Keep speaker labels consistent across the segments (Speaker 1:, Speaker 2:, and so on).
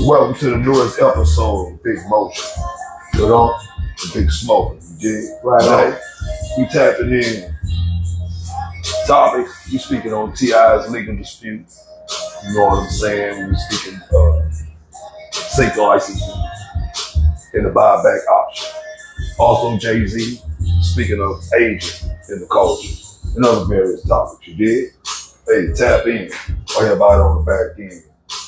Speaker 1: Welcome to the newest episode of Big Motion. You know, the Big Smoke. You dig? Right now, we tapping in. Topic, we speaking on T.I.'s legal dispute. You know what I'm saying? We speaking sync license and the buyback option. Also Jay-Z, speaking of aging in the culture and other various topics. You did? Hey, tap in. Or everybody on the back end.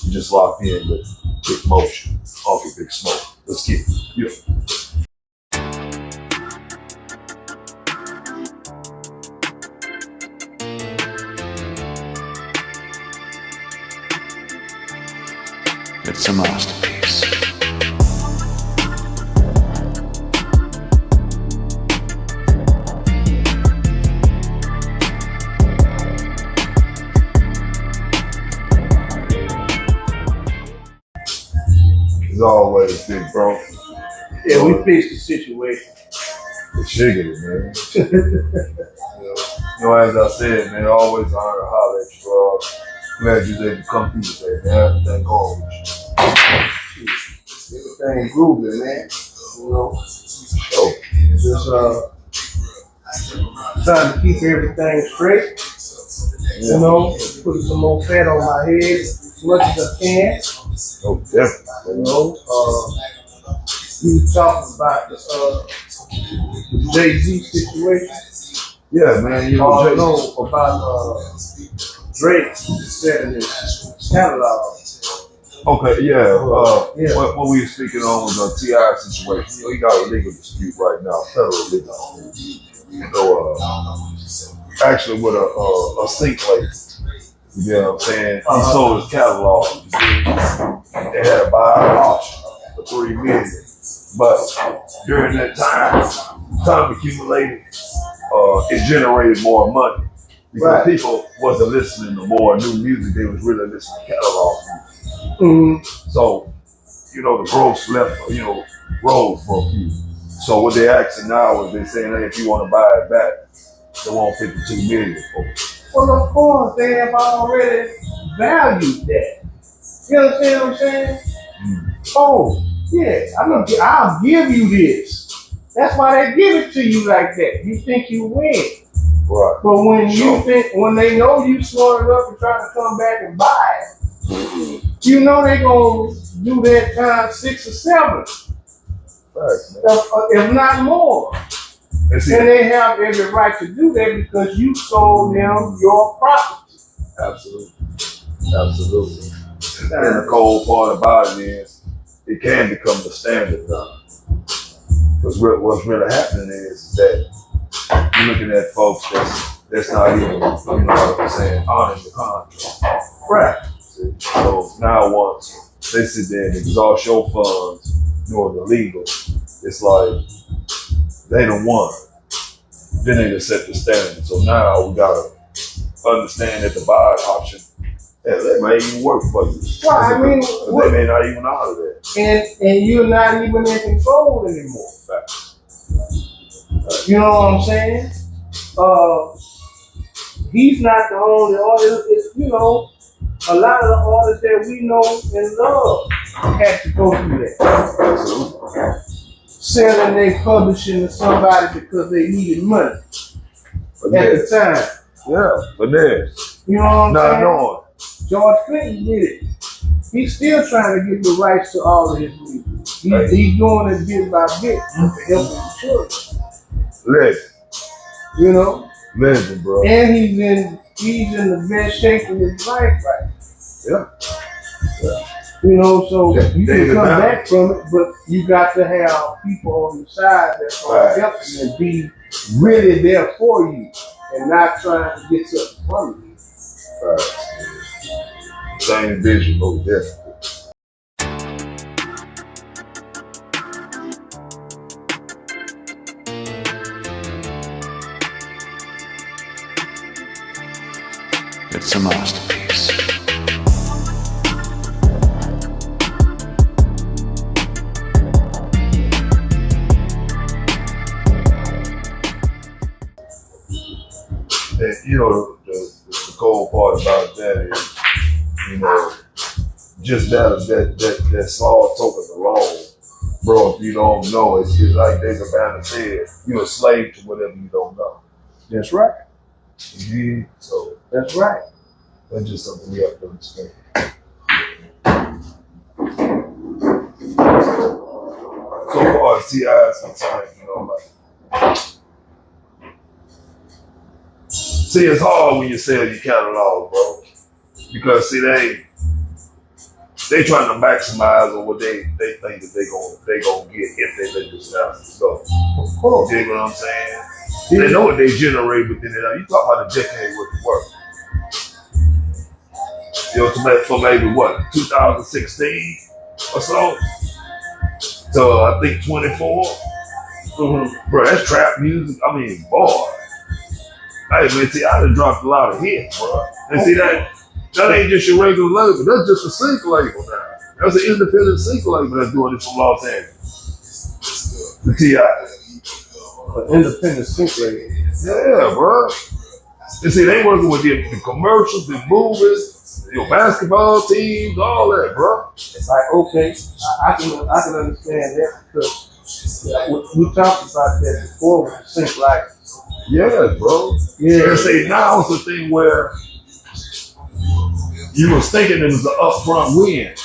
Speaker 1: You just locked in with Big Motion, Uncle Big Smoke. Let's get it. Yeah.
Speaker 2: It's a masterpiece.
Speaker 1: As always, big bro.
Speaker 3: Yeah, we fixed the situation.
Speaker 1: The sugar, man. You know, as I said, man, always honor to holler at you, bro. Glad you was able to come through today, man. Everything going with you.
Speaker 3: Everything grooving, man. You know,
Speaker 1: So,
Speaker 3: just trying to keep everything straight. You know, put some more fat on my head as much as I can.
Speaker 1: oh, definitely.
Speaker 3: You know, we were talking about the Jay-Z situation.
Speaker 1: Yeah, man. You know, Jay-Z.
Speaker 3: No, about Drake setting his catalog.
Speaker 1: Okay, yeah.
Speaker 3: Yeah.
Speaker 1: What we were speaking on was a T.I. situation. You know, he got a legal dispute right now, federal legal. You know, actually with a sync label. You know what I'm saying? He sold his catalog. They had a buy option for $3 million. But during that time accumulated, it generated more money. Because people wasn't listening to more new music, they was really listening to catalog music.
Speaker 3: Mm-hmm.
Speaker 1: So, you know, the gross left, rose for a few. So what they're asking now is they're saying, hey, if you want to buy it back, they want $52 million for it.
Speaker 3: Well, of course, they have already valued that. You understand what I'm saying?
Speaker 1: Mm.
Speaker 3: Oh, yeah, I'll give you this. That's why they give it to you like that. You think you win.
Speaker 1: Right.
Speaker 3: But when they know you slowing up and trying to come back and buy it, you know they're going to do that times 6 or 7.
Speaker 1: Right,
Speaker 3: if not more. And they have every right to do that because you sold them your property.
Speaker 1: Absolutely. Absolutely. And the cold part about it is it can become the standard now. Because what's really happening is that you're looking at folks that's not even, you know what I'm saying, honoring the contract.
Speaker 3: Right.
Speaker 1: So now once they sit there and exhaust your funds doing the legal, it's like they done won. Then they just set the standard. So now we gotta understand that the buy option, that may even work for you.
Speaker 3: Well, I mean,
Speaker 1: they may not even honor that.
Speaker 3: And you're not even in control anymore.
Speaker 1: Facts.
Speaker 3: You know what I'm saying? He's not the only artist. It's, you know, a lot of the artists that we know and love had to go through that.
Speaker 1: Absolutely.
Speaker 3: Selling their publishing to somebody because they needed money at the time.
Speaker 1: Yeah, but then,
Speaker 3: you know what I'm
Speaker 1: not
Speaker 3: saying?
Speaker 1: knowing.
Speaker 3: George Clinton did it. He's still trying to get the rights to all of his music. He's doing it bit by bit to help the children.
Speaker 1: Legend.
Speaker 3: You know?
Speaker 1: Legend, bro.
Speaker 3: And he's in the best shape of his life right now.
Speaker 1: Yeah.
Speaker 3: You know, so you can
Speaker 1: David
Speaker 3: come
Speaker 1: Brown.
Speaker 3: back from it, but you got to have people on your side that's going to help you and be really there for you and not trying to get something from you.
Speaker 1: Same vision, no different.
Speaker 2: It's a masterpiece.
Speaker 1: And, you know, the cold part about that is, you know, just that small token alone, bro, if you don't know, it's like David Banner said, you're a slave to whatever you don't know.
Speaker 3: That's right.
Speaker 1: Yeah, so
Speaker 3: That's right.
Speaker 1: that's just something we have to understand. So far as T.I. is concerned, you know, like, see, it's hard when you sell your catalog, bro, because see, they trying to maximize on what they think that they gonna get if they let this down. So,
Speaker 3: Of course.
Speaker 1: you dig what I'm saying? They know what they generate within it. You talk about a decade worth of work. You know, for maybe what, 2016 or so? So I think 24. Bro, that's trap music. I mean, boy. Hey man, see, I done dropped a lot of hits, bro. And see that ain't just your regular label. That's just a sync label now. That's an independent sync label that's doing it from Los Angeles. The T.I.
Speaker 3: An independent sync label.
Speaker 1: Yeah, bro. And see, they working with the commercials, the movies, your basketball teams, all that, bro.
Speaker 3: It's like, okay, I can understand that because we talked about that before with the sync like.
Speaker 1: Yeah, bro.
Speaker 3: Yeah.
Speaker 1: And see, now it's a thing where you was thinking it was an upfront win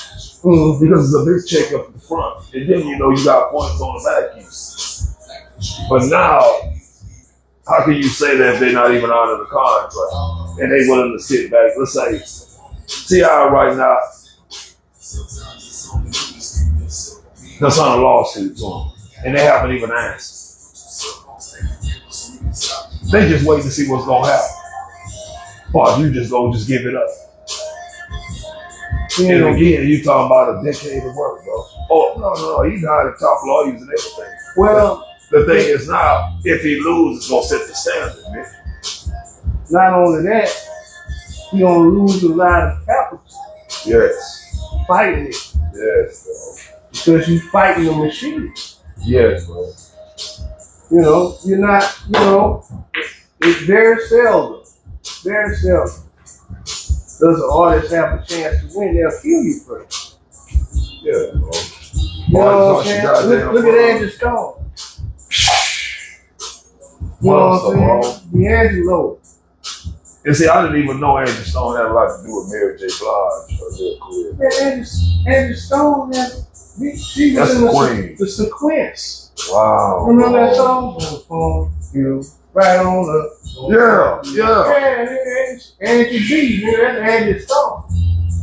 Speaker 1: because it's a big check up the front. And then you know you got points on the back end. But now, how can you say that if they're not even out of the contract and they willing to sit back? Let's say T.I. right now, they'll sign a lawsuit to them, and they haven't even asked. They just wait to see what's gonna happen. Or you just go give it up. And again, you talking about a decade of work, bro. Oh no, he's hired the top lawyers and everything.
Speaker 3: Well,
Speaker 1: the thing is now, if he loses, it's gonna set the standard, man.
Speaker 3: Not only that, he gonna lose a lot of capital.
Speaker 1: Yes.
Speaker 3: Fighting it.
Speaker 1: Yes, bro.
Speaker 3: Because you fighting the machine.
Speaker 1: Yes, bro.
Speaker 3: You know, you're not, it's very seldom does an artist have a chance to win. They'll kill you first.
Speaker 1: Yeah, bro.
Speaker 3: You know what I'm saying? Look at Angie Stone. You know what I'm saying? D'Angelo.
Speaker 1: And see, I didn't even know Angie Stone had a lot to do with Mary J. Blige.
Speaker 3: Yeah, Angie Stone, she was in the sequence.
Speaker 1: Wow.
Speaker 3: Remember that song? You right on the.
Speaker 1: Yeah.
Speaker 3: Angie B, that's Angie Stone.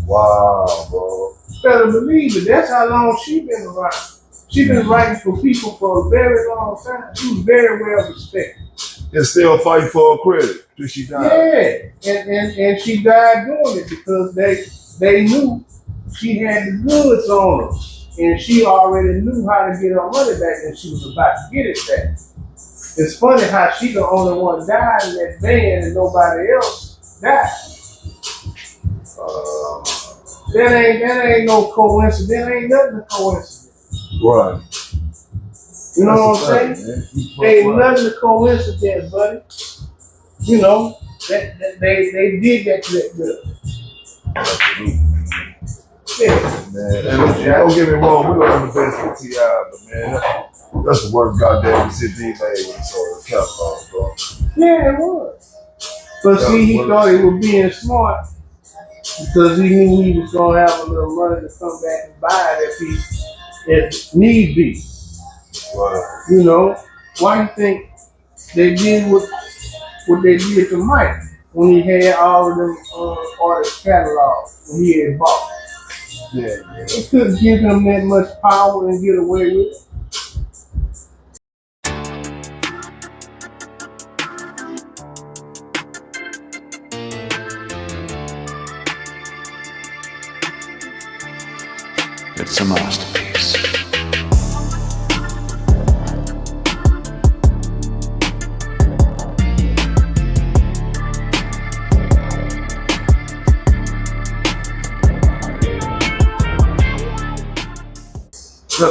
Speaker 1: Wow, bro.
Speaker 3: You better believe it. That's how long she been around. She been writing for people for a very long time. She was very well respected.
Speaker 1: And still fighting for her credit till she died.
Speaker 3: Yeah, and she died doing it because they knew she had the goods on her. And she already knew how to get her money back and she was about to get it back. It's funny how she the only one died in that band and nobody else died. That ain't no coincidence. That ain't nothing a coincidence.
Speaker 1: Right.
Speaker 3: You know what I'm saying? Ain't nothing a coincidence, buddy. You know, that they did that to that girl. Yeah.
Speaker 1: Man, and don't get me wrong, we're gonna have the best for T.I., but man, that's the worst goddamn decision he made when he saw the catalog, bro.
Speaker 3: Yeah, it was. But see, he thought he was being smart because he knew he was gonna have a little money to come back and buy it if need be.
Speaker 1: Right.
Speaker 3: You know, why do you think they did what they did to Mike when he had all of them artist catalogs when he had bought?
Speaker 1: Yeah.
Speaker 3: They couldn't give him that much power and get away with it.
Speaker 2: It's a masterpiece.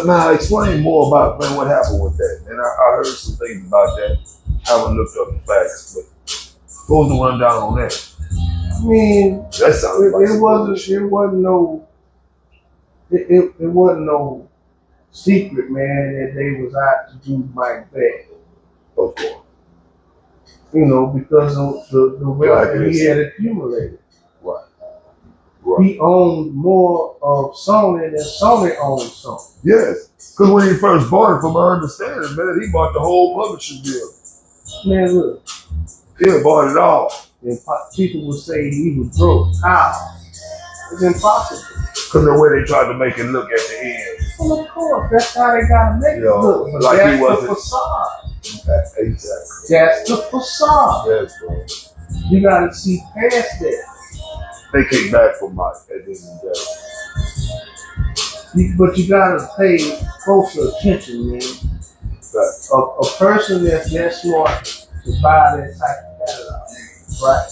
Speaker 1: Now, explain more about what happened with that. And I heard some things about that. I haven't looked up the facts, but what was the rundown on that?
Speaker 3: I mean,
Speaker 1: That sounded like
Speaker 3: it wasn't no it wasn't no secret, man, that they was out to do Mike bad.
Speaker 1: Of course.
Speaker 3: You know, because of the wealth that he had accumulated.
Speaker 1: Right. Right.
Speaker 3: He owned more of Sony than Sony owned Sony.
Speaker 1: Yes. Because when he first bought it, from my understanding, man, he bought the whole publishing deal.
Speaker 3: Man, look.
Speaker 1: He bought it all.
Speaker 3: And people would say he was broke. How? It's impossible.
Speaker 1: Because the way they tried to make it look at the end.
Speaker 3: Well, of course, that's how they gotta make it look. But
Speaker 1: like
Speaker 3: that's
Speaker 1: he wasn't.
Speaker 3: the facade.
Speaker 1: Exactly.
Speaker 3: That's the facade.
Speaker 1: Yes, bro.
Speaker 3: You gotta see past that.
Speaker 1: They came back from Mike at the end of the day.
Speaker 3: But you gotta pay closer attention, man.
Speaker 1: Right.
Speaker 3: A person that's that smart to buy that type of catalog, right?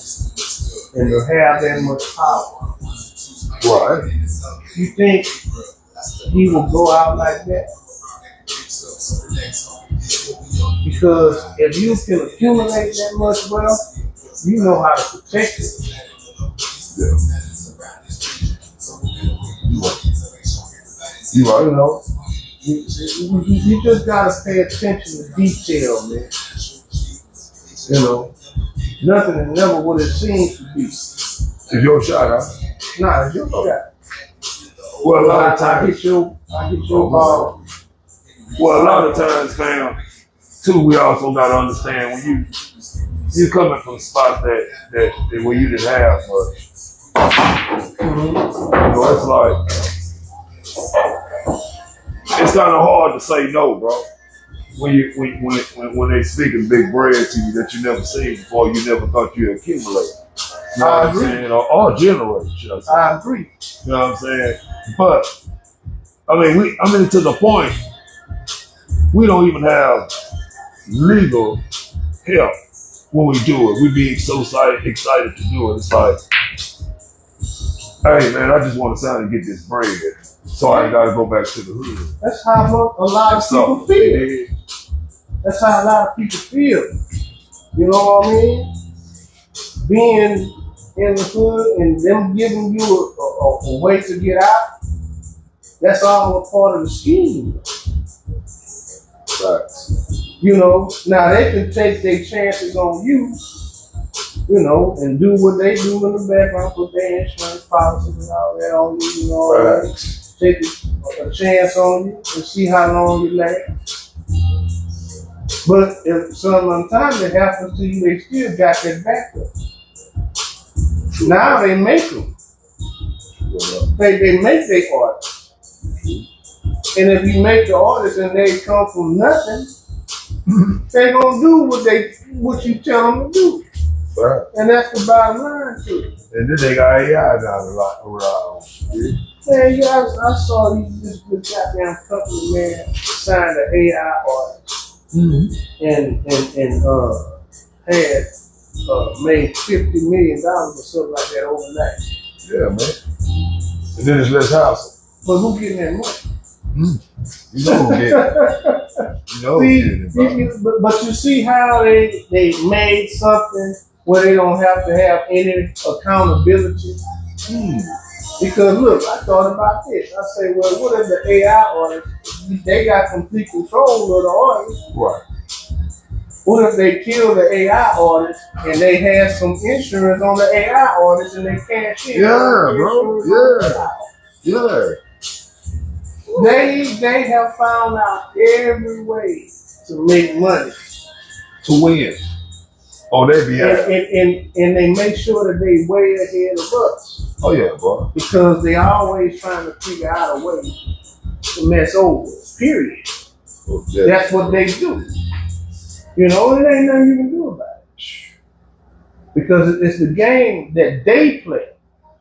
Speaker 3: And to have that much power.
Speaker 1: Right.
Speaker 3: You think he will go out like that? Because if you can accumulate that much wealth, you know how to protect it.
Speaker 1: Yeah. You right.
Speaker 3: You know, you just gotta pay attention to detail, man. You know, nothing is never what it seems to be.
Speaker 1: It's your shot, huh?
Speaker 3: Nah, it's your shot.
Speaker 1: Well, a lot of times.
Speaker 3: I get your ball.
Speaker 1: Well, a lot of times, fam, too, we also got to understand when you coming from spots that where you didn't have much.
Speaker 3: Mm-hmm.
Speaker 1: You know, it's like, it's kind of hard to say no, bro. When they speaking big bread to you that you never seen before, you never thought you'd accumulate. You know what I'm saying? Or generate, should I say.
Speaker 3: I agree.
Speaker 1: You know what I'm saying? But I mean to the point, we don't even have legal help when we do it. We be so excited to do it. It's like, hey man, I just want to sign and get this bread, so I ain't got to go back to the hood.
Speaker 3: That's how a lot of people feel. That's how a lot of people feel. You know what I mean? Being in the hood and them giving you a way to get out, that's all a part of the scheme.
Speaker 1: Right.
Speaker 3: You know, now they can take their chances on you, you know, and do what they do in the background, put their insurance policies and all that on you, you know, right. Take a chance on you and see how long you last. But if some time that happens to you, they still got that backup. Now they make them. They make their artists. And if you make the artists and they come from nothing, they're gonna do what you tell them to do.
Speaker 1: Right.
Speaker 3: And that's the bottom line to it.
Speaker 1: And then they got AI down a lot around.
Speaker 3: Man, yeah, I saw this goddamn company, man, signed an AI artist. Mm-hmm. and had made $50 million or something like that overnight.
Speaker 1: Yeah, man. And then it's less hassle.
Speaker 3: But who getting that money?
Speaker 1: You know who getting it. You know who getting it,
Speaker 3: but you see how they made something where they don't have to have any accountability? Because look, I thought about this. I say, well, what if the AI artists, they got complete control of the artist?
Speaker 1: Right.
Speaker 3: What if they kill the AI artist and they have some insurance on the AI artist and they cash in?
Speaker 1: Yeah, bro. Yeah.
Speaker 3: They have found out every way to make money.
Speaker 1: To win. Oh, they be out.
Speaker 3: And they make sure that they way ahead of us.
Speaker 1: Oh yeah, bro.
Speaker 3: Because they always trying to figure out a way to mess over. Period.
Speaker 1: Oh, yeah.
Speaker 3: That's what they do. You know, and there ain't nothing you can do about it. Because it's the game that they play.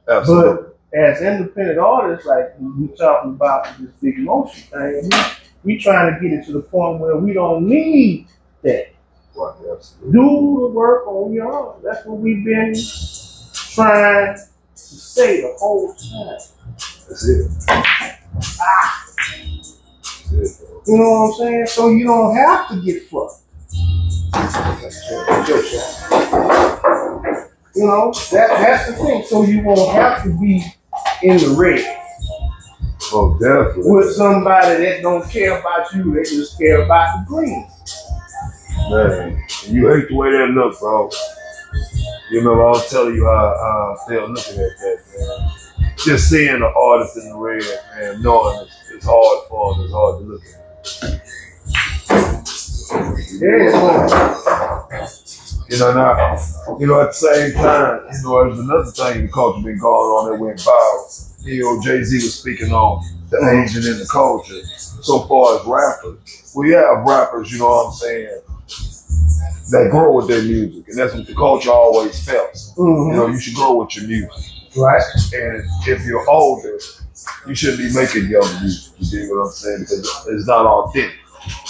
Speaker 1: Absolutely.
Speaker 3: But as independent artists, like we talking about this Big Mitch thing, we trying to get it to the point where we don't need that.
Speaker 1: Right, absolutely.
Speaker 3: Do the work on your own. That's what we've been trying to say the whole time.
Speaker 1: That's it. That's it, bro.
Speaker 3: You know what I'm saying? So you don't have to get fucked. You know, that's the thing. So you won't have to be in the red.
Speaker 1: Oh, definitely.
Speaker 3: With somebody that don't care about you, they just care about the green.
Speaker 1: Man, you hate the way that look, bro. You remember I was telling you how I felt looking at that, man. Just seeing the artist in the red, man, knowing it's hard for him, it's hard to look at.
Speaker 3: Yeah.
Speaker 1: You know, now, you know, at the same time, you know, there's another thing in the culture been going on that went viral. You know, Jay-Z was speaking on the Asian in the culture. So far as rappers, we have rappers, you know what I'm saying, that grow with their music, and that's what the culture always felt.
Speaker 3: Mm-hmm.
Speaker 1: You know, you should grow with your music.
Speaker 3: Right.
Speaker 1: And if you're older, you shouldn't be making young music. You dig what I'm saying? Because it's not authentic.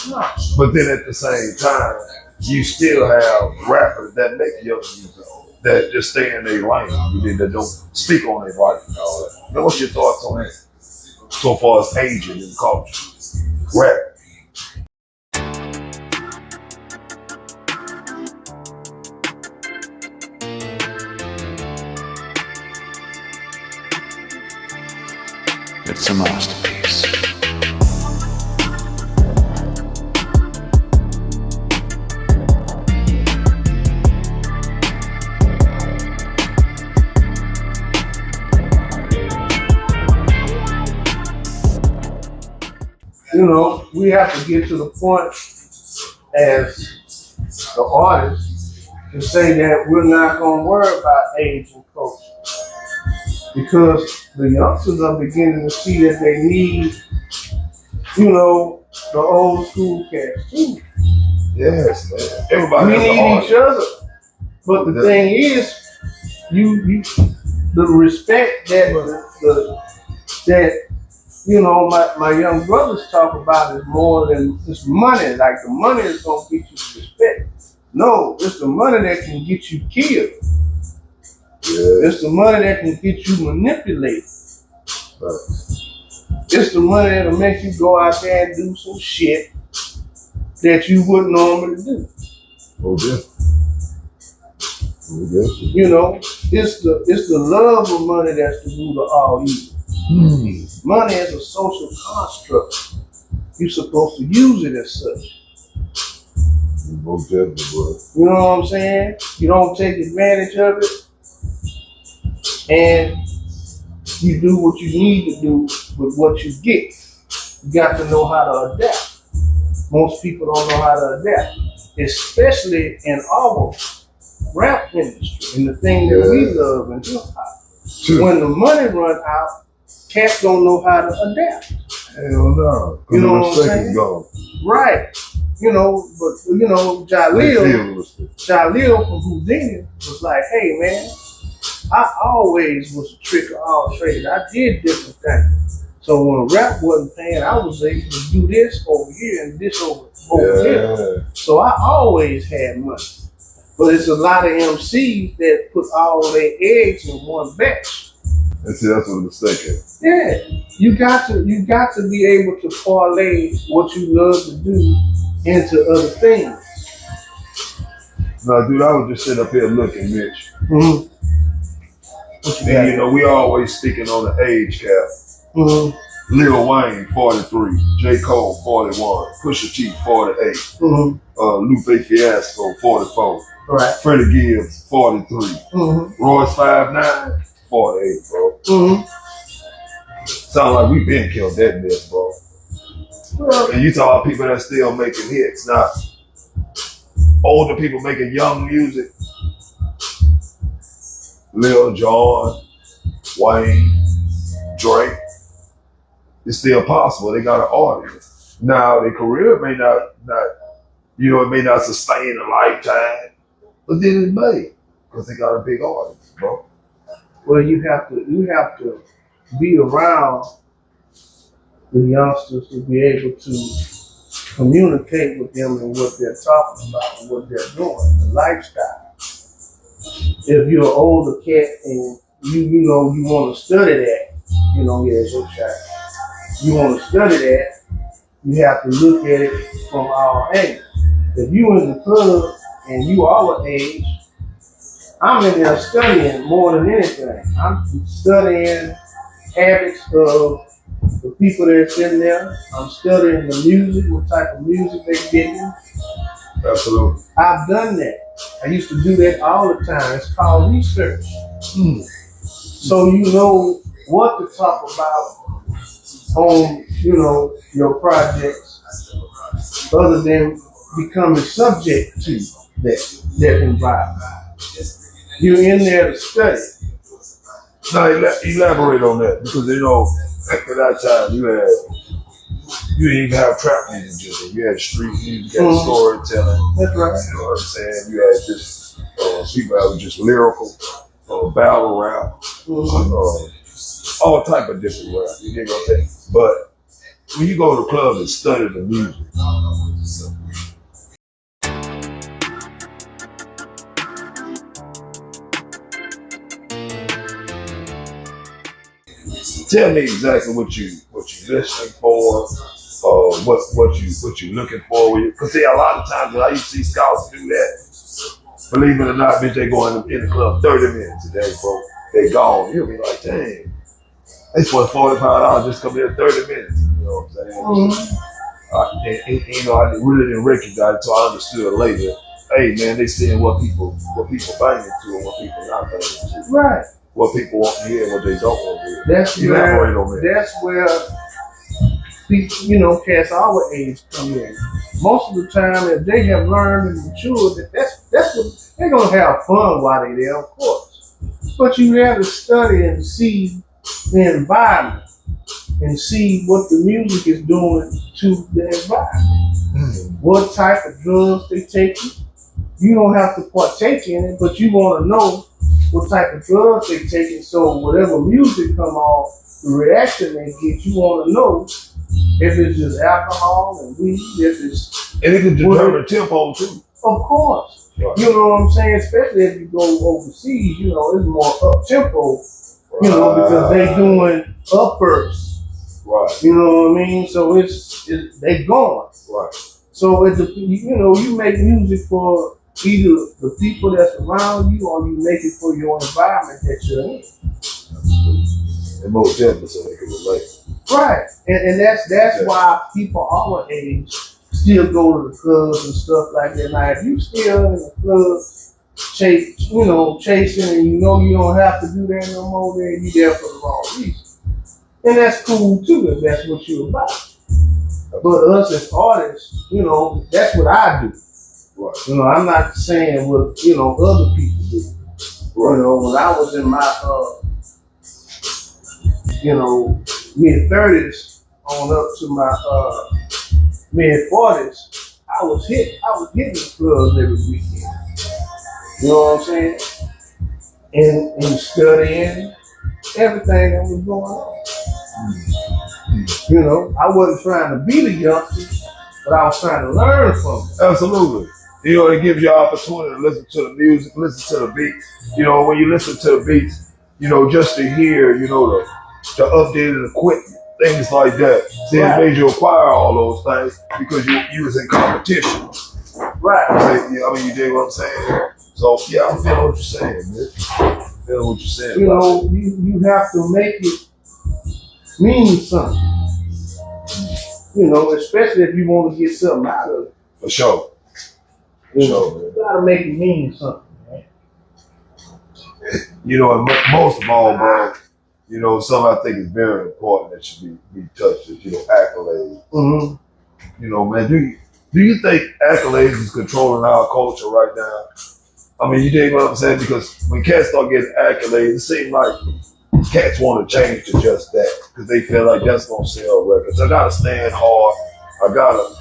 Speaker 3: No.
Speaker 1: But then at the same time, you still have rappers that make young music that just stay in their lane. You dig, that don't speak on their life and all that. Now, what's your thoughts on that? So far as aging in culture, rap.
Speaker 2: It's a masterpiece.
Speaker 3: You know, we have to get to the point as the artists to say that we're not going to worry about age and culture. Because the youngsters are beginning to see that they need, you know, the old school cats too.
Speaker 1: Yes, man. Everybody
Speaker 3: We
Speaker 1: has an
Speaker 3: need
Speaker 1: artist.
Speaker 3: each other. But the thing is, you the respect that you know my young brothers talk about is more than just money. Like the money is gonna get you respect. No, it's the money that can get you killed.
Speaker 1: Yeah.
Speaker 3: It's the money that can get you manipulated.
Speaker 1: Right.
Speaker 3: It's the money that'll make you go out there and do some shit that you wouldn't normally do.
Speaker 1: Oh, yeah. Oh, yeah.
Speaker 3: You know, it's the love of money that's the root of all evil. Money is a social construct. You're supposed to use it as such.
Speaker 1: Most definitely, bro.
Speaker 3: You know what I'm saying? You don't take advantage of it, and you do what you need to do with what you get. You got to know how to adapt. Most people don't know how to adapt, especially in our rap industry and the thing that we love and hip hop. When the money run out, cats don't know how to adapt.
Speaker 1: Hell no.
Speaker 3: You know what I'm saying?
Speaker 1: Is gone.
Speaker 3: Right. You know, but you know, Jaleel from Houdini was like, hey man, I always was a trick of all trades. I did different things. So when rap wasn't paying, I was able to do this over here and this over here. So I always had money. But it's a lot of MCs that put all their eggs in one batch.
Speaker 1: And see, that's what the mistake is.
Speaker 3: Yeah, you got to be able to parlay what you love to do into other things.
Speaker 1: No, dude, I was just sitting up here looking, Mitch.
Speaker 3: Mm-hmm.
Speaker 1: And you know, we always speaking on the age cap.
Speaker 3: Mm-hmm.
Speaker 1: Lil Wayne, 43. J. Cole, 41. Pusha T, 48.
Speaker 3: Mm-hmm.
Speaker 1: Lupe Fiasco, 44.
Speaker 3: Right.
Speaker 1: Freddie Gibbs, 43.
Speaker 3: Mm-hmm.
Speaker 1: Royce 5'9", 48, bro.
Speaker 3: Mm-hmm.
Speaker 1: Sound like we been killed that myth, bro.
Speaker 3: Well,
Speaker 1: And you talk about people that still making hits, not older people making young music. Lil Jon, Wayne, Drake. It's still possible. They got an audience. Now their career may not you know, it may not sustain a lifetime, but then it may, because they got a big audience, bro.
Speaker 3: well, you have to be around the youngsters to be able to communicate with them and what they're talking about and what they're doing, the lifestyle. If you're an older cat and you know you want to study that, you know, yeah, it's your shot. You want to study that, you have to look at it from our angles. If you in the club and you our age, I'm in there studying more than anything. I'm studying habits of the people that's in there. I'm studying the music, what type of music they're getting.
Speaker 1: Absolutely.
Speaker 3: I've done that. I used to do that all the time. It's called research. So you know what to talk about on, your projects, other than becoming subject to that environment. You're in there to study.
Speaker 1: Now elaborate on that, because back at that time you didn't even have trap music, just you had street music, you had storytelling.
Speaker 3: That's right.
Speaker 1: You know what I'm saying? You had just people that were just lyrical, battle rap, all type of different rap. You get what I'm saying? But when you go to the club and study the music, tell me exactly what you listening for, what you looking for. Because see, a lot of times when I used to see scouts do that, believe it or not, bitch, they go in the club 30 minutes a day, bro. They gone. You'll be like, dang, they spent $45 just come here 30 minutes. You know what I'm saying? I really didn't recognize it, so I understood later. Hey man, they seeing what people banging to and what people not banging to.
Speaker 3: Right.
Speaker 1: What people want to hear and what they don't want to hear.
Speaker 3: That's where people, cats our age come in. Most of the time, if they have learned and matured, that's what they're gonna have fun while they're there, of course. But you have to study and see the environment and see what the music is doing to the environment. What type of drugs they taking. You don't have to partake in it, but you want to know what type of drugs they taking. So whatever music come off, the reaction they get, you want to know if it's just alcohol and weed, if it's...
Speaker 1: And it can determine tempo too.
Speaker 3: Of course. Right. You know what I'm saying? Especially if you go overseas, it's more up tempo, because they doing uppers.
Speaker 1: Right.
Speaker 3: You know what I mean? So it's they going.
Speaker 1: Right. So
Speaker 3: you make music for either the people that's around you or you make it for your environment that you're in.
Speaker 1: And most definitely so they can relate.
Speaker 3: Right. And that's why people our age still go to the clubs and stuff like that. Now if you still in the club chasing and you don't have to do that no more, then you there for the wrong reason. And that's cool too if that's what you're about. But us as artists, that's what I do. Right. I'm not saying what other people do. Right. When I was in my mid-30s on up to my mid-40s, I was hitting the clubs every weekend. You know what I'm saying? And studying everything that was going on. I wasn't trying to be the youngsters, but I was trying to learn from them.
Speaker 1: Absolutely. It gives you an opportunity to listen to the music, listen to the beats. When you listen to the beats, just to hear, the updated equipment, things like that. See, it made you acquire all those things because you was in competition.
Speaker 3: Right.
Speaker 1: You dig what I'm saying? So, yeah, I'm feeling what you're saying, man. I'm feeling what you're saying.
Speaker 3: You have to make it mean something. Especially if you want to get something out of it.
Speaker 1: For sure.
Speaker 3: You gotta make it mean something, man.
Speaker 1: And most of all, bro, something I think is very important that should be touched is, accolades. Mm-hmm. Man, do you think accolades is controlling our culture right now? You dig what I'm saying? Because when cats start getting accolades, it seems like cats want to change to just that because they feel like that's gonna sell records. I gotta stand hard. I gotta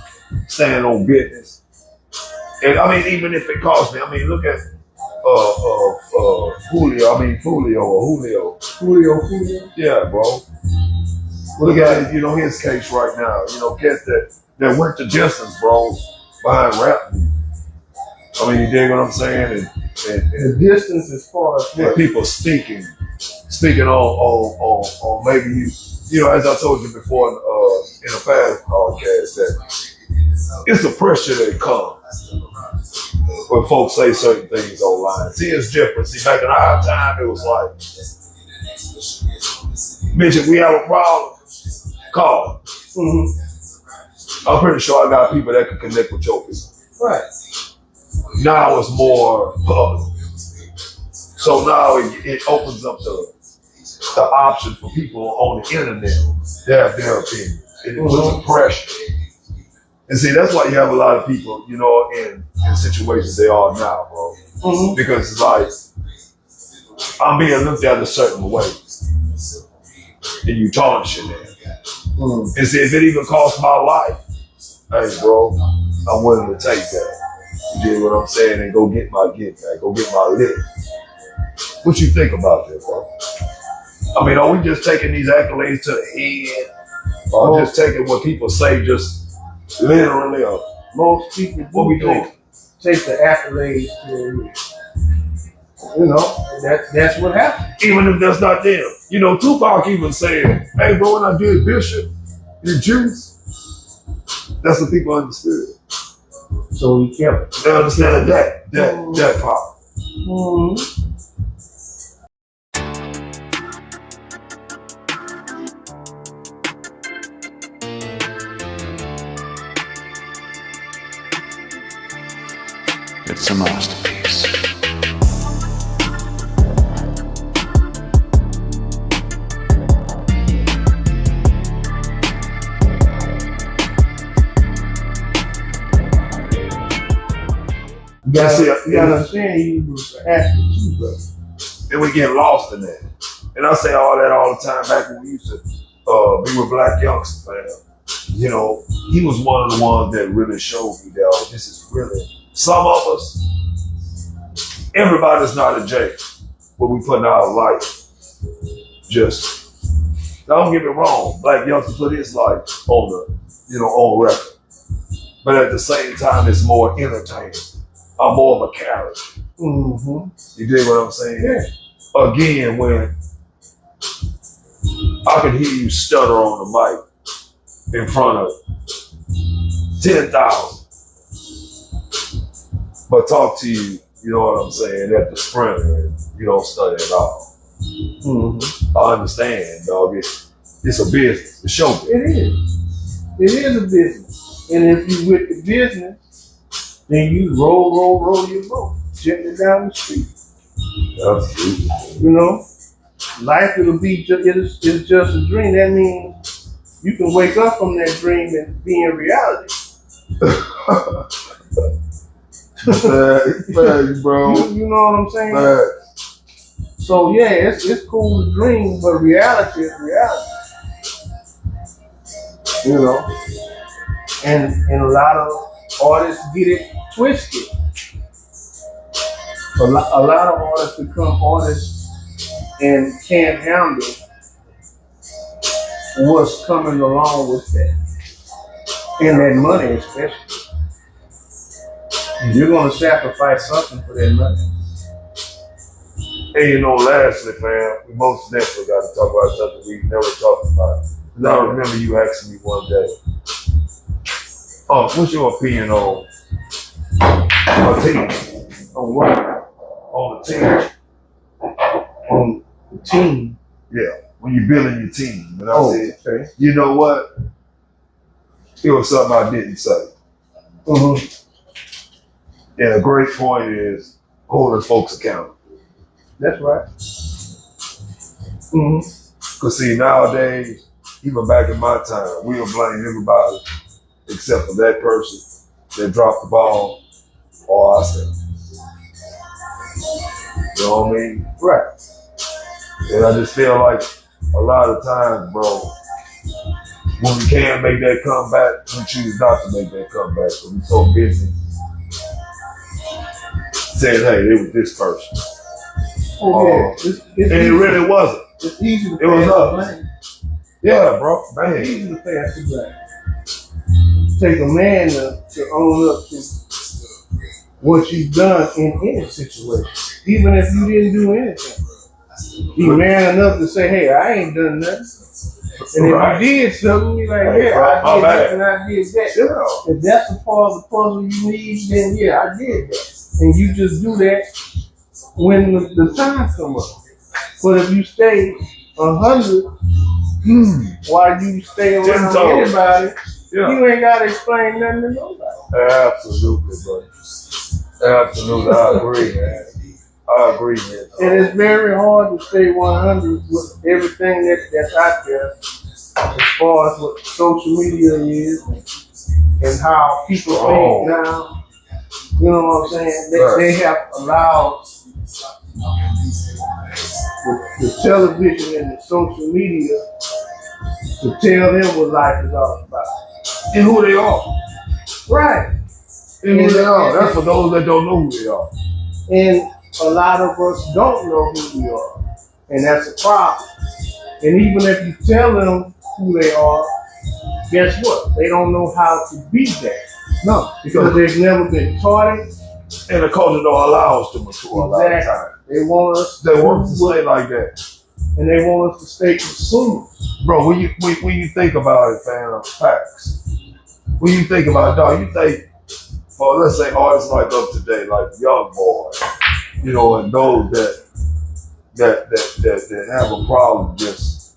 Speaker 1: stand on business. And even if it costs me, look at Julio. Yeah, bro. Look at his case right now. Cats that went to distance, bro, behind rap music. You dig what I'm saying? And
Speaker 3: the distance as far as
Speaker 1: people speaking on maybe as I told you before in a past podcast that it's the pressure that comes when folks say certain things online. See, it's different. See, back in our time, it was like, bitch, if we have a problem, Call. I'm pretty sure I got people that can connect with your people.
Speaker 3: Right.
Speaker 1: Now it's more public. So now it opens up the option for people on the internet to have their opinion. And it puts a pressure. And see, that's why you have a lot of people, you know, in situations they are now, bro. Because it's like, I'm being looked at a certain way. And you tarnishing that. And see, if it even costs my life, hey, bro, I'm willing to take that. You get what I'm saying? And go get my get back, go get my lick. What you think about that, bro? I mean, are we just taking these accolades to the head? Or just taking what people say just literally? Or
Speaker 3: most people
Speaker 1: what we doing?
Speaker 3: Take the accolades to the head. You know, that's what happened.
Speaker 1: Even if that's not them. You know, Tupac even said, hey, bro, when I did Bishop, the Jews, that's what people understood.
Speaker 3: So he kept it.
Speaker 1: They understand that part.
Speaker 2: It's a masterpiece.
Speaker 3: You gotta understand he was an athlete too, brother.
Speaker 1: And we get lost in that. And I say all that all the time back when we used to be with Black youngsters, man. You know, he was one of the ones that really showed me that this is really, some of us, everybody's not a J, but we putting our life. Just, don't get me wrong, Black youngsters put his life on the, on record. But at the same time, it's more entertaining. I'm more of a character. You dig what I'm saying?
Speaker 3: Yeah.
Speaker 1: Again, when I could hear you stutter on the mic in front of 10,000, but talk to you, you know what I'm saying, at the Sprinter, and you don't stutter at all. I understand, dog. It's a business, a show business.
Speaker 3: It is. It is a business. And if you with the business, then you roll your boat, gently down the street.
Speaker 1: Absolutely.
Speaker 3: You know, life it's just a dream. That means you can wake up from that dream and be in reality.
Speaker 1: Thanks, bro.
Speaker 3: You know what I'm saying?
Speaker 1: Thanks.
Speaker 3: So yeah, it's cool to dream, but reality is reality. You know, and a lot of artists get it twisted. A lot of artists become artists and can't handle what's coming along with that. And that money especially. You're going to sacrifice something for that money.
Speaker 1: And lastly, man, we most definitely got to talk about something we never talked about. I remember you asking me one day, what's your opinion on a team?
Speaker 3: On what?
Speaker 1: On the team.
Speaker 3: On the team?
Speaker 1: Yeah, when you're building your team. And I said,
Speaker 3: okay.
Speaker 1: You know what? It was something I didn't say. And a great point is holding folks accountable.
Speaker 3: That's right.
Speaker 1: Because see, nowadays, even back in my time, we'll blame everybody except for that person that dropped the ball or ourselves. You know what I mean?
Speaker 3: Right.
Speaker 1: And I just feel like a lot of times, bro, when we can make that comeback, we choose not to make that comeback because we're so busy saying, hey, it was this person.
Speaker 3: Oh, yeah. It's
Speaker 1: and it really wasn't.
Speaker 3: It's easy to
Speaker 1: it was us.
Speaker 3: Blame.
Speaker 1: Yeah, bro. Man.
Speaker 3: It's easy to pass the blame. Take a man to own up to what you've done in any situation, even if you didn't do anything. Be man enough to say, hey, I ain't done nothing. And if you did something, be like, yeah, I did that and I did that.
Speaker 1: Yeah.
Speaker 3: If that's the part of the puzzle you need, then yeah, I did that. And you just do that when the time comes up. But if you stay 100 While you stay around anybody, you ain't gotta explain nothing to nobody.
Speaker 1: Absolutely, bro. Absolutely, I agree, man. I agree, man.
Speaker 3: And it's very hard to stay 100 with everything that's out there, as far as what social media is and how people think now. You know what I'm saying? They have allowed the television and the social media to tell them what life is all about.
Speaker 1: And who they are.
Speaker 3: Right.
Speaker 1: And who they are. That's for those that don't know who they are.
Speaker 3: And a lot of us don't know who we are. And that's a problem. And even if you tell them who they are, guess what? They don't know how to be that.
Speaker 1: No.
Speaker 3: Because they've never been taught it.
Speaker 1: And the culture don't allow us to mature a lot of time.
Speaker 3: They want us
Speaker 1: to stay like that.
Speaker 3: And they want us to stay consumers.
Speaker 1: Bro, when you think about it, fam, facts. When you think about it, dog, you think, for let's say artists like us today, like young boys, you know, and those that have a problem just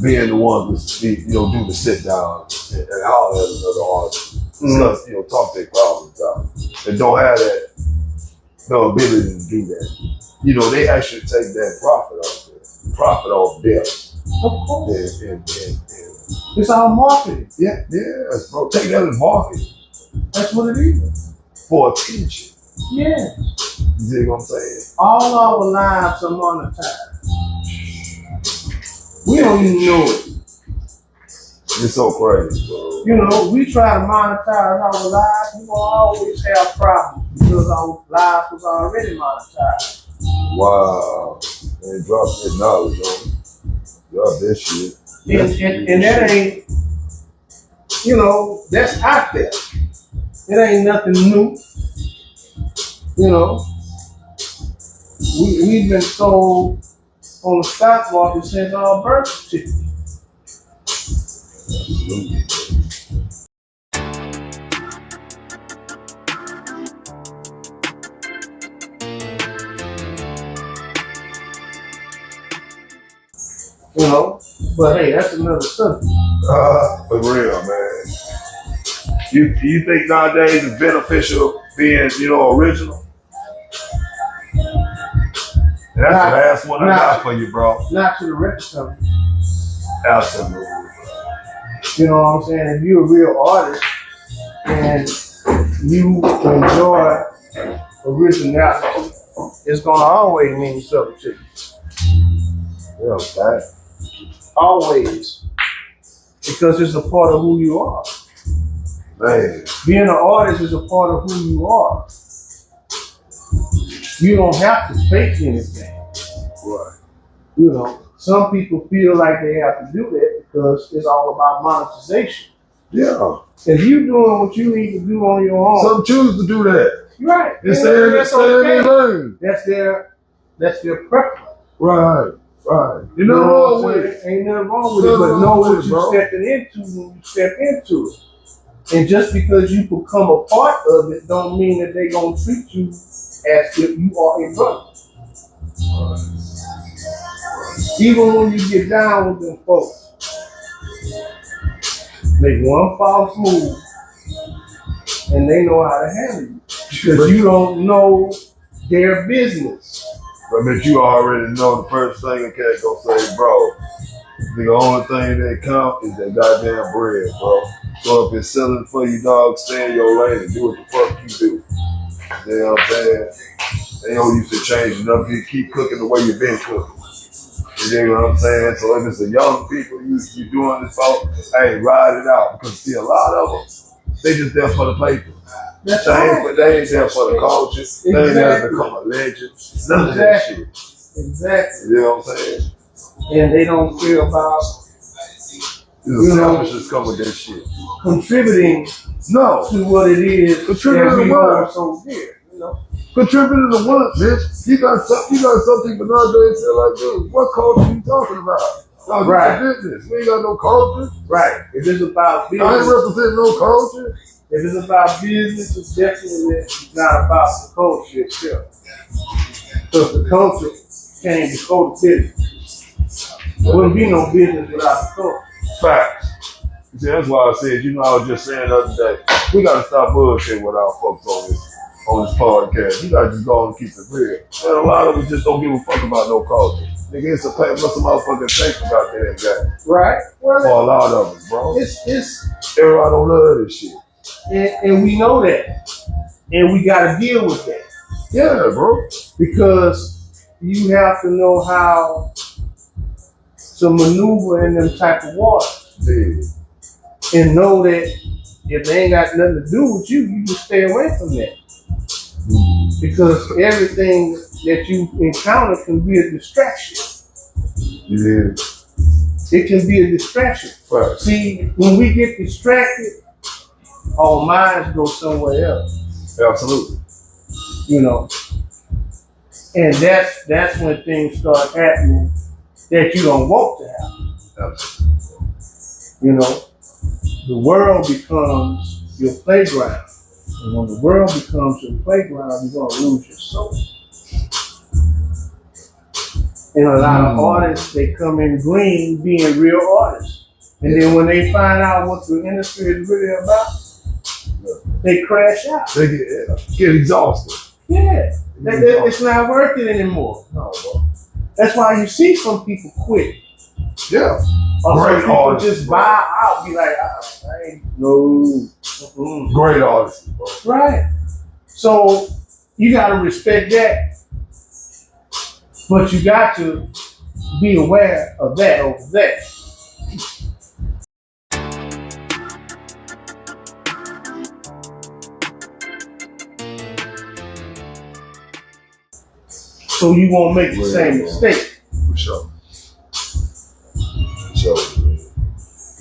Speaker 1: being the ones to do the sit down and holler at another artist, stuff, talk their problems out, and don't have the ability to do that. They actually take that profit off them.
Speaker 3: Of course.
Speaker 1: And
Speaker 3: it's all marketing.
Speaker 1: Yeah, bro. Take that as marketing.
Speaker 3: That's what it is.
Speaker 1: For attention.
Speaker 3: Yeah.
Speaker 1: You see what I'm saying?
Speaker 3: All our lives are monetized. We don't even know it.
Speaker 1: It's so crazy, bro.
Speaker 3: We try to monetize our lives, we're going to always have problems because our lives was already monetized.
Speaker 1: Wow. Man, drop that knowledge on me. Drop that shit.
Speaker 3: And that ain't, that's out there. It ain't nothing new. We've been sold on the stock market since our birth certificate. But hey, that's another subject.
Speaker 1: For real, man. You think nowadays it's beneficial being, original? And that's the last one I got for you, bro.
Speaker 3: Not to the record company.
Speaker 1: Absolutely.
Speaker 3: You know what I'm saying? If you're a real artist and you enjoy originality, it's gonna always mean something to you.
Speaker 1: Yeah, okay.
Speaker 3: Always. Because it's a part of who you are.
Speaker 1: Man.
Speaker 3: Being an artist is a part of who you are. You don't have to fake anything.
Speaker 1: Right.
Speaker 3: Some people feel like they have to do that because it's all about monetization.
Speaker 1: Yeah.
Speaker 3: If you're doing what you need to do on your own.
Speaker 1: Some choose to do that.
Speaker 3: Right.
Speaker 1: That's okay.
Speaker 3: That's their preference.
Speaker 1: Right. Ain't nothing wrong with it.
Speaker 3: Ain't nothing wrong with it, but know what you're stepping into when you step into it. And just because you become a part of it don't mean that they're going to treat you as if you are a brother. Even when you get down with them folks, make one false move and they know how to handle you. Because you don't know their business.
Speaker 1: But you already know the first thing a cat gonna say, bro, the only thing that count is that goddamn bread, bro. So if it's selling for you, dog, stay in your lane and do what the fuck you do. You know what I'm saying? They don't used to change enough. You keep cooking the way you've been cooking. You know what I'm saying? So if it's the young people you doing this for, hey, ride it out. Because see, a lot of them, they just there for the paper. They ain't there for the culture. They ain't there to become a legend. None of that shit.
Speaker 3: Exactly.
Speaker 1: You know what I'm saying?
Speaker 3: And they don't care about
Speaker 1: selfishness come with that shit.
Speaker 3: Contributing to what it is
Speaker 1: contributing
Speaker 3: that we are so dear.
Speaker 1: Contributing to what, bitch? You got some people nowadays say like this. What culture you talking about? No, right. Business. We ain't got no culture.
Speaker 3: Right. If it's about business,
Speaker 1: I ain't representing no culture.
Speaker 3: If it's about business, it's definitely not about the culture itself. Because the culture came before the business. Wouldn't be no business without the culture.
Speaker 1: Facts. See, that's why I said, you know, I was just saying the other day, we gotta stop bullshit with our folks on this podcast. You gotta just go and keep it real. And a lot of us just don't give a fuck about no culture. Nigga, it's a paper, some motherfucking things about that guy.
Speaker 3: Right? Well,
Speaker 1: For a lot of us, bro.
Speaker 3: it's
Speaker 1: Everybody don't love this shit.
Speaker 3: and we know that. And we gotta deal with that.
Speaker 1: Yeah, bro.
Speaker 3: Because you have to know how to maneuver in them type of water.
Speaker 1: Yeah.
Speaker 3: And know that if they ain't got nothing to do with you, you just stay away from that. Because everything that you encounter can be a distraction.
Speaker 1: Yeah.
Speaker 3: It can be a distraction.
Speaker 1: Right.
Speaker 3: See, when we get distracted, our minds go somewhere else.
Speaker 1: Absolutely.
Speaker 3: You know. And that's when things start happening that you don't want to happen.
Speaker 1: Absolutely.
Speaker 3: You know. The world becomes your playground. And when the world becomes your playground, you're going to lose your soul. And a lot of artists, they come in green being real artists. And then when they find out what the industry is really about, they crash out.
Speaker 1: They get exhausted.
Speaker 3: Yeah. It's not worth it anymore.
Speaker 1: No, bro.
Speaker 3: That's why you see some people quit.
Speaker 1: Yeah.
Speaker 3: Or
Speaker 1: Great
Speaker 3: some people
Speaker 1: artists,
Speaker 3: just
Speaker 1: bro.
Speaker 3: buy out, be like, I ain't no. Mm-mm.
Speaker 1: Great artists, bro.
Speaker 3: Right. So you got to respect that, but you got to be aware of that over that. So you won't make the same mistake.
Speaker 1: For sure. For sure.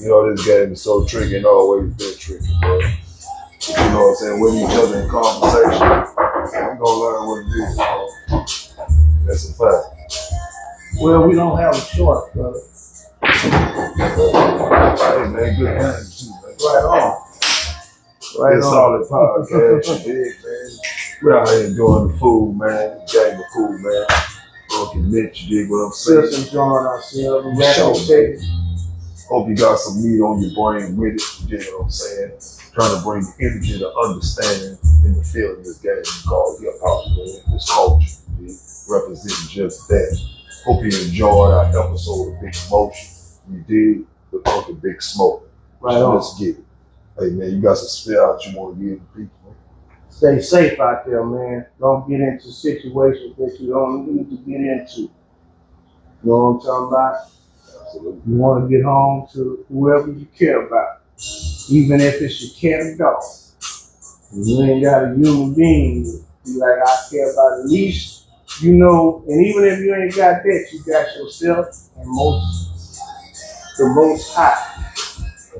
Speaker 1: You know, this game is so tricky and always been tricky, bro. You know what I'm saying? With each other in conversation, we're gonna learn what it is, bro. That's a fact.
Speaker 3: Well, we don't have a choice, brother.
Speaker 1: Hey, man, good times too, man.
Speaker 3: Right on. Right
Speaker 1: It's
Speaker 3: on.
Speaker 1: solid podcast, you dig, man. We're out here enjoying the food, man. Game of food, man. Big Mitch, you dig what I'm saying?
Speaker 3: Just enjoying ourselves.
Speaker 1: For sure,
Speaker 3: Baby.
Speaker 1: Hope you got some meat on your brain with it, you dig what I'm saying? Trying to bring the energy, the understanding, and the feeling this game called hip hop, man. This culture, you dig? Representing just that. Hope you enjoyed our episode of Big Motion. You did with Uncle Big Smoke.
Speaker 3: Right
Speaker 1: So
Speaker 3: on.
Speaker 1: let's get it. Hey man, you got some spit out you want to give the people, man?
Speaker 3: Stay safe out there, man. Don't get into situations that you don't need to get into. You know what I'm talking about?
Speaker 1: Absolutely.
Speaker 3: You want to get home to whoever you care about, even if it's your cat or dog. And you ain't got a human being, be like, I care about at least, you know, and even if you ain't got that, you got yourself and the most high.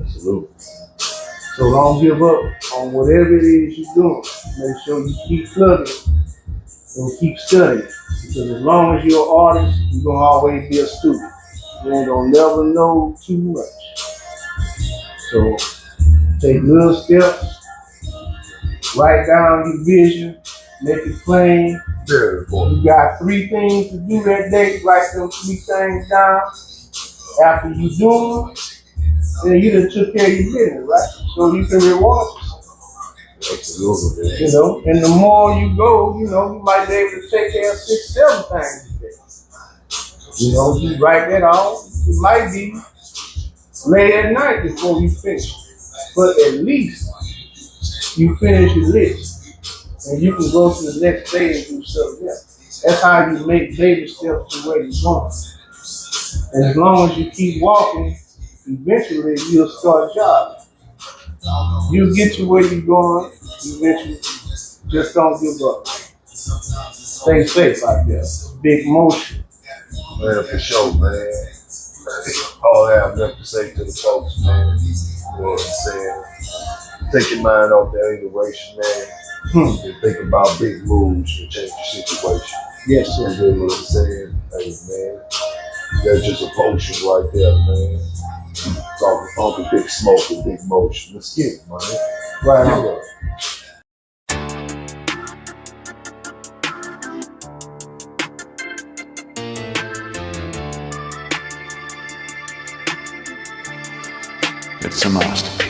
Speaker 1: Absolutely.
Speaker 3: So don't give up on whatever it is you're doing. Make sure you keep plugging and keep studying. Because as long as you're an artist, you're going to always be a student. You ain't going to never know too much. So take little steps, write down your vision, make it plain.
Speaker 1: Very important.
Speaker 3: You got 3 things to do that day, write them 3 things down. After you do them, then you done took care of your business, right? So you can reward yourself.
Speaker 1: Absolutely, man.
Speaker 3: You know, and the more you go, you know, you might be able to take care of 6, 7 things a day. You know, you write that off. It might be late at night before you finish. But at least you finish your list. And you can go to the next day and do something else. That's how you make baby steps to where you're going. And as long as you keep walking, eventually you'll start jogging. You'll get to where you're going, eventually. Just don't give up. Stay safe out there. Big motion.
Speaker 1: Man, for sure, man. All I have left to say to the folks, man. You know what I'm saying? Take your mind off the hateration, man. And think about big moves to change the situation.
Speaker 3: Yes,
Speaker 1: You
Speaker 3: sir.
Speaker 1: know what I'm saying? Hey, man. That's just a potion right there, man. Talking Uncle Big Smoke and Big Motion. Let's get it, man.
Speaker 3: Right on.
Speaker 1: Yeah.
Speaker 2: It's a masterpiece.